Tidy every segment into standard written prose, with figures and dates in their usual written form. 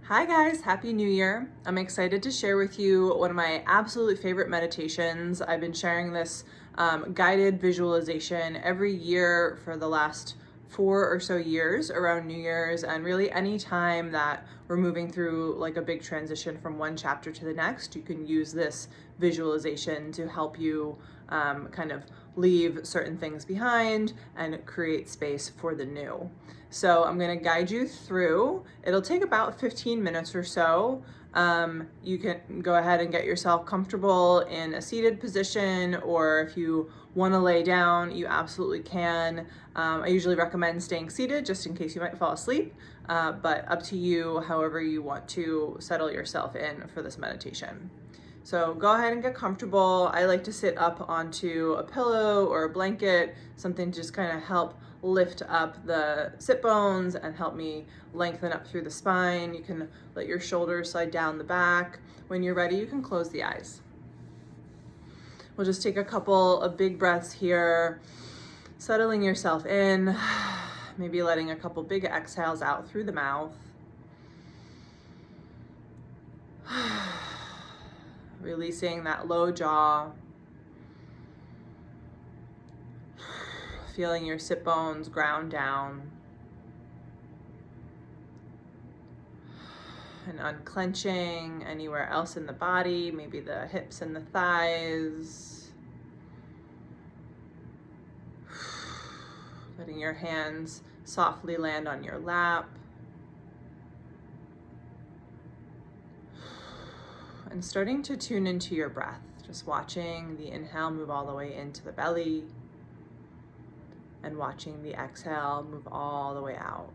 Hi guys, Happy New Year. I'm excited to share with you one of my absolute favorite meditations. I've been sharing this guided visualization every year for the last 4 or so years around New Year's, and really any time that we're moving through like a big transition from one chapter to the next, you can use this visualization to help you kind of leave certain things behind and create space for the new. So I'm going to guide you through. It'll take about 15 minutes or so. You can go ahead and get yourself comfortable in a seated position, or if you want to lay down, you absolutely can. I usually recommend staying seated just in case you might fall asleep, but up to you, however you want to settle yourself in for this meditation. So go ahead and get comfortable. I like to sit up onto a pillow or a blanket, something to just kind of help lift up the sit bones and help me lengthen up through the spine. You can let your shoulders slide down the back. When you're ready, you can close the eyes. We'll just take a couple of big breaths here, settling yourself in, maybe letting a couple big exhales out through the mouth. Releasing that low jaw. Feeling your sit bones ground down. And unclenching anywhere else in the body, maybe the hips and the thighs. Letting your hands softly land on your lap. And starting to tune into your breath, just watching the inhale move all the way into the belly and watching the exhale move all the way out.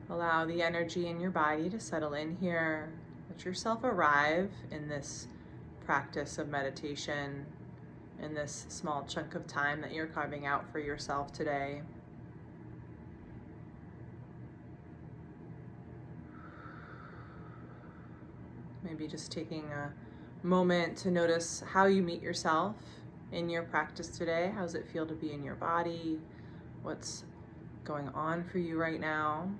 Allow the energy in your body to settle in here. Let yourself arrive in this practice of meditation, in this small chunk of time that you're carving out for yourself today. Maybe just taking a moment to notice how you meet yourself in your practice today. How does it feel to be in your body? What's going on for you right now?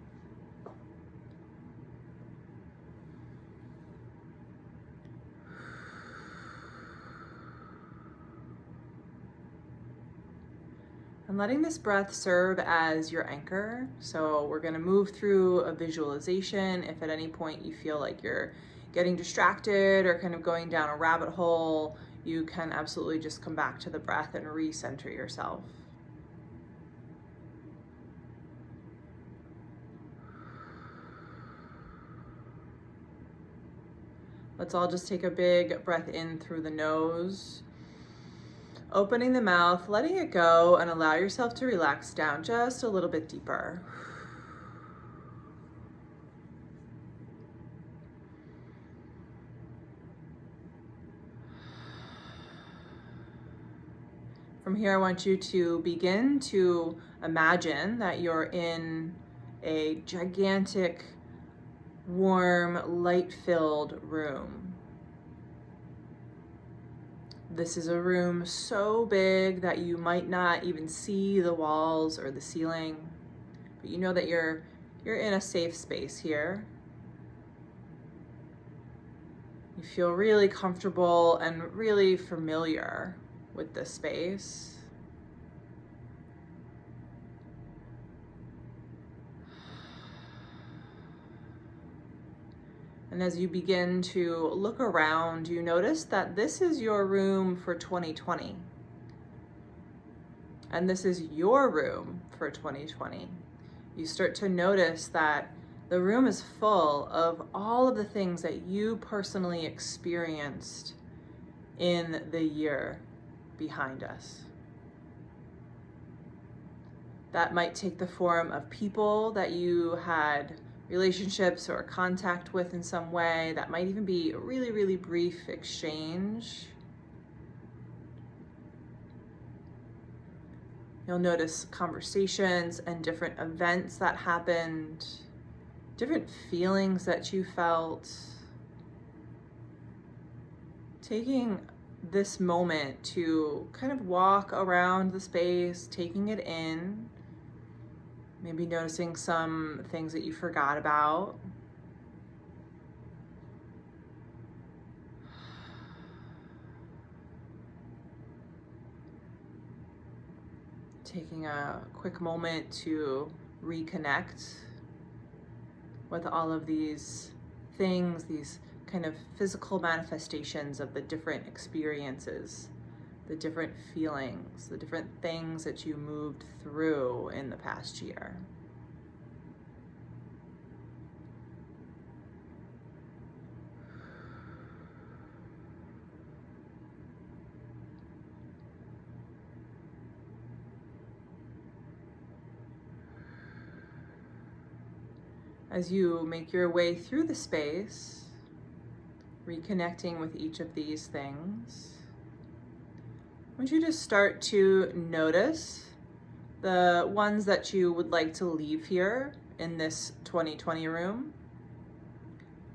And letting this breath serve as your anchor. So we're going to move through a visualization. If at any point you feel like you're getting distracted or kind of going down a rabbit hole, you can absolutely just come back to the breath and recenter yourself. Let's all just take a big breath in through the nose. Opening the mouth, letting it go, and allow yourself to relax down just a little bit deeper. From here, I want you to begin to imagine that you're in a gigantic, warm, light-filled room. This is a room so big that you might not even see the walls or the ceiling, but you know that you're in a safe space here. You feel really comfortable and really familiar with this space. And as you begin to look around, you notice that this is your room for 2020. And this is your room for 2020. You start to notice that the room is full of all of the things that you personally experienced in the year behind us. That might take the form of people that you had relationships or contact with in some way. That might even be a really, really brief exchange. You'll notice conversations and different events that happened, different feelings that you felt, taking this moment to kind of walk around the space, taking it in, maybe noticing some things that you forgot about. Taking a quick moment to reconnect with all of these things, these kind of physical manifestations of the different experiences, the different feelings, the different things that you moved through in the past year. As you make your way through the space, reconnecting with each of these things, I want you to start to notice the ones that you would like to leave here in this 2020 room,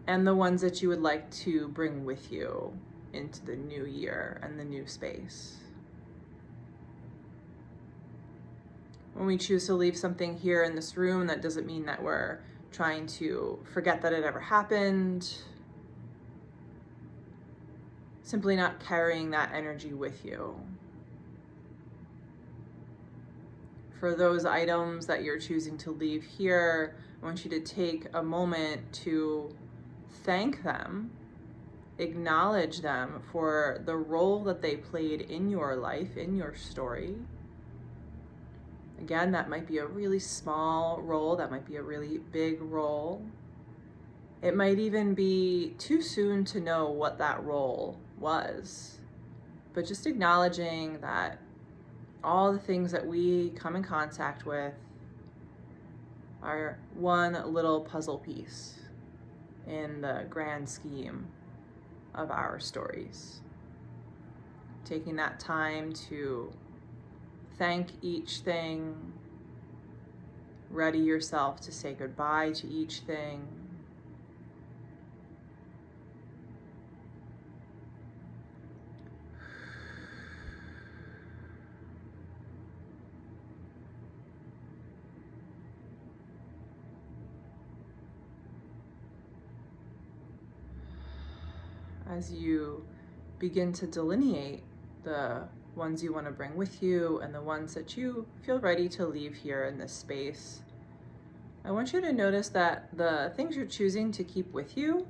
and the ones that you would like to bring with you into the new year and the new space. When we choose to leave something here in this room, that doesn't mean that we're trying to forget that it ever happened. Simply not carrying that energy with you. For those items that you're choosing to leave here, I want you to take a moment to thank them, acknowledge them for the role that they played in your life, in your story. Again, that might be a really small role, that might be a really big role. It might even be too soon to know what that role was, but just acknowledging that all the things that we come in contact with are one little puzzle piece in the grand scheme of our stories. Taking that time to thank each thing, ready yourself to say goodbye to each thing. As you begin to delineate the ones you want to bring with you and the ones that you feel ready to leave here in this space, I want you to notice that the things you're choosing to keep with you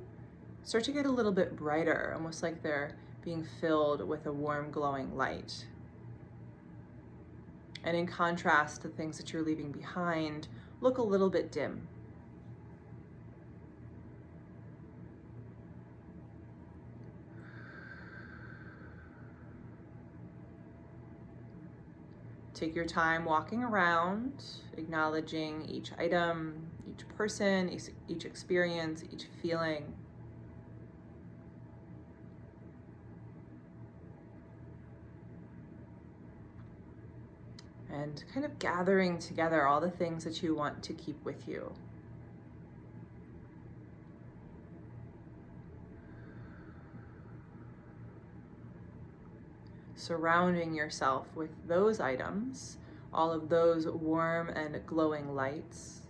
start to get a little bit brighter, almost like they're being filled with a warm, glowing light. And in contrast, the things that you're leaving behind look a little bit dim. Take your time walking around, acknowledging each item, each person, each experience, each feeling. And kind of gathering together all the things that you want to keep with you. Surrounding yourself with those items, all of those warm and glowing lights.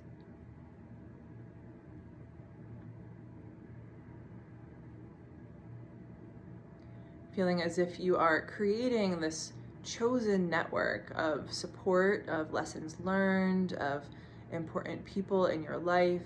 Feeling as if you are creating this chosen network of support, of lessons learned, of important people in your life.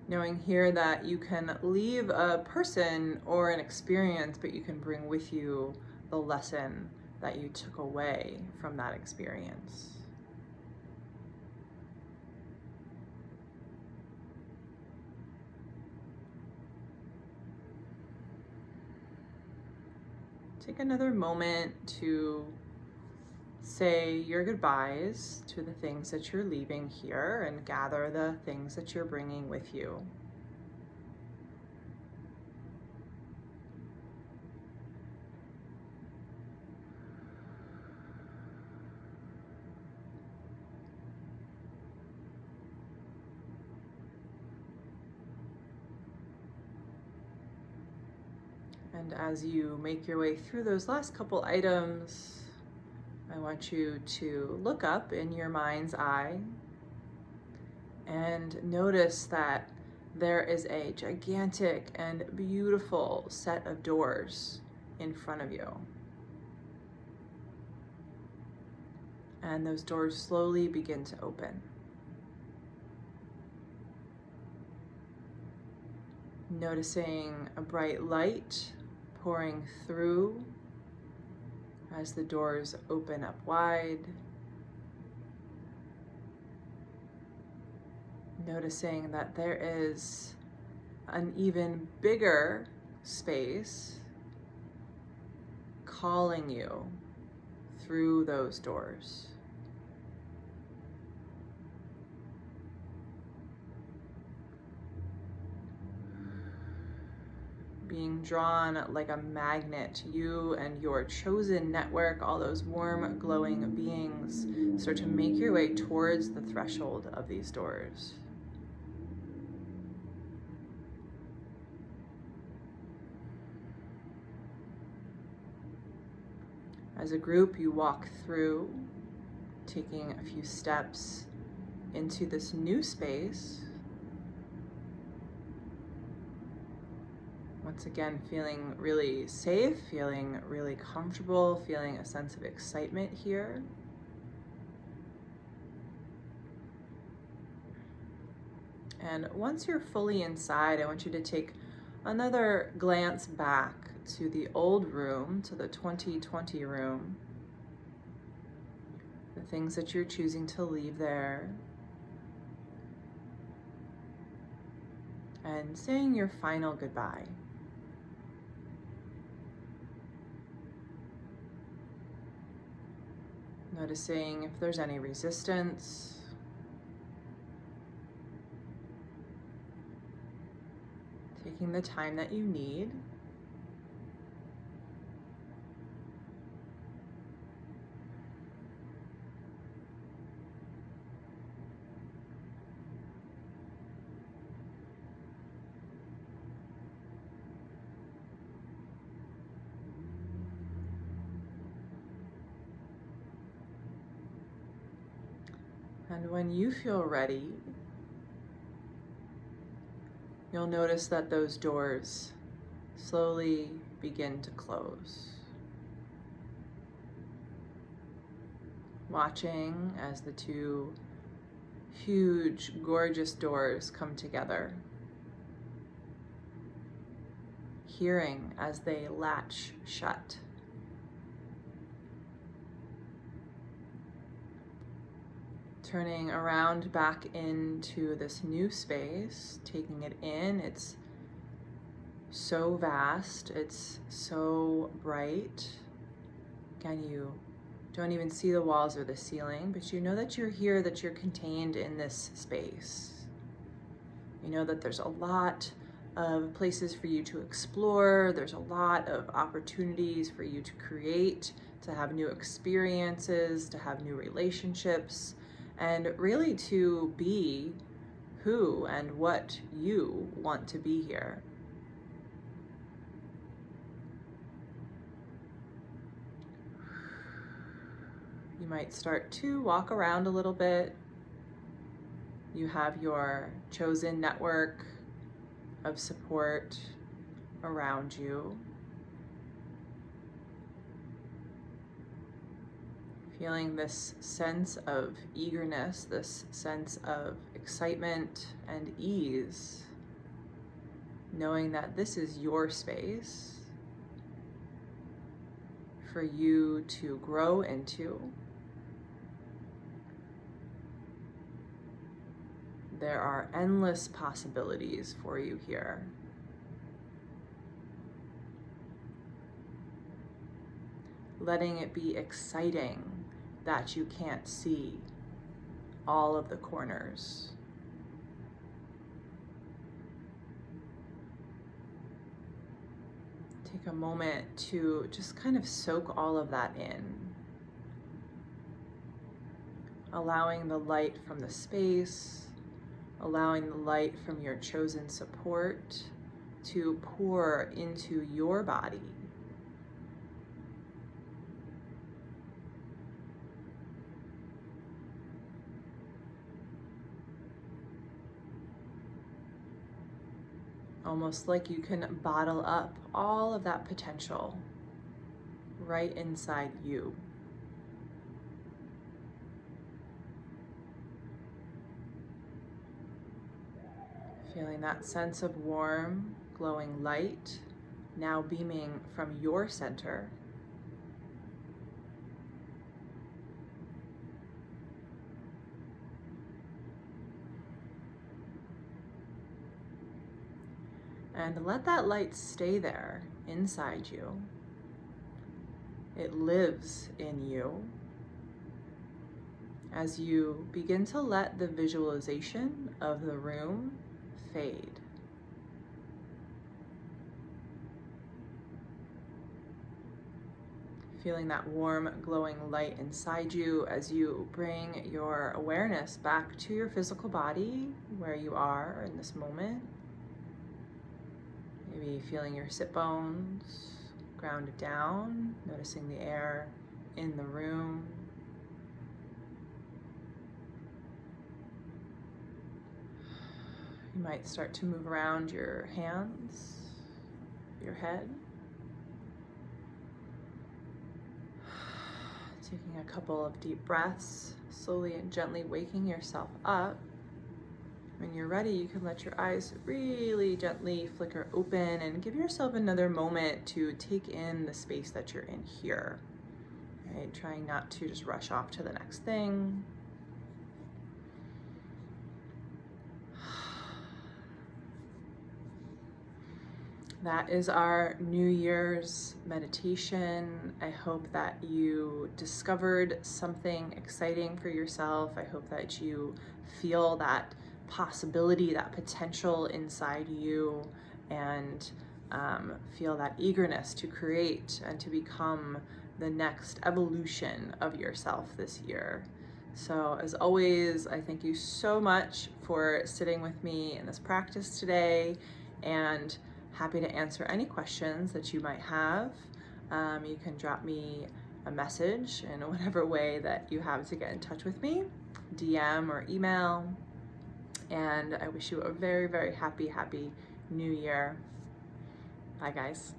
Knowing here that you can leave a person or an experience, but you can bring with you the lesson that you took away from that experience. Take another moment to say your goodbyes to the things that you're leaving here and gather the things that you're bringing with you. And as you make your way through those last couple items, I want you to look up in your mind's eye and notice that there is a gigantic and beautiful set of doors in front of you. And those doors slowly begin to open. Noticing a bright light pouring through as the doors open up wide. Noticing that there is an even bigger space calling you through those doors. Being drawn like a magnet, you and your chosen network, all those warm, glowing beings, start to make your way towards the threshold of these doors. As a group, you walk through, taking a few steps into this new space. Once again, feeling really safe, feeling really comfortable, feeling a sense of excitement here. And once you're fully inside, I want you to take another glance back to the old room, to the 2020 room. The things that you're choosing to leave there. And saying your final goodbye. Noticing if there's any resistance. Taking the time that you need. And when you feel ready, you'll notice that those doors slowly begin to close. Watching as the two huge, gorgeous doors come together. Hearing as they latch shut. Turning around back into this new space, taking it in. It's so vast, it's so bright. Again, you don't even see the walls or the ceiling, but you know that you're here, that you're contained in this space. You know that there's a lot of places for you to explore. There's a lot of opportunities for you to create, to have new experiences, to have new relationships, and really to be who and what you want to be here. You might start to walk around a little bit. You have your chosen network of support around you. Feeling this sense of eagerness, this sense of excitement and ease, knowing that this is your space for you to grow into. There are endless possibilities for you here. Letting it be exciting that you can't see all of the corners. Take a moment to just kind of soak all of that in. Allowing the light from the space, allowing the light from your chosen support to pour into your body. Almost like you can bottle up all of that potential right inside you. Feeling that sense of warm, glowing light now beaming from your center. And let that light stay there inside you. It lives in you. As you begin to let the visualization of the room fade. Feeling that warm, glowing light inside you as you bring your awareness back to your physical body, where you are in this moment. Maybe feeling your sit bones grounded down, noticing the air in the room. You might start to move around your hands, your head. Taking a couple of deep breaths, slowly and gently waking yourself up. When you're ready, you can let your eyes really gently flicker open and give yourself another moment to take in the space that you're in here. Right? Trying not to just rush off to the next thing. That is our New Year's meditation. I hope that you discovered something exciting for yourself. I hope that you feel that possibility, that potential inside you, and feel that eagerness to create and to become the next evolution of yourself this year. So as always, I thank you so much for sitting with me in this practice today, and happy to answer any questions that you might have. You can drop me a message in whatever way that you have to get in touch with me, DM or email. And I wish you a very, very happy New Year. Bye, guys.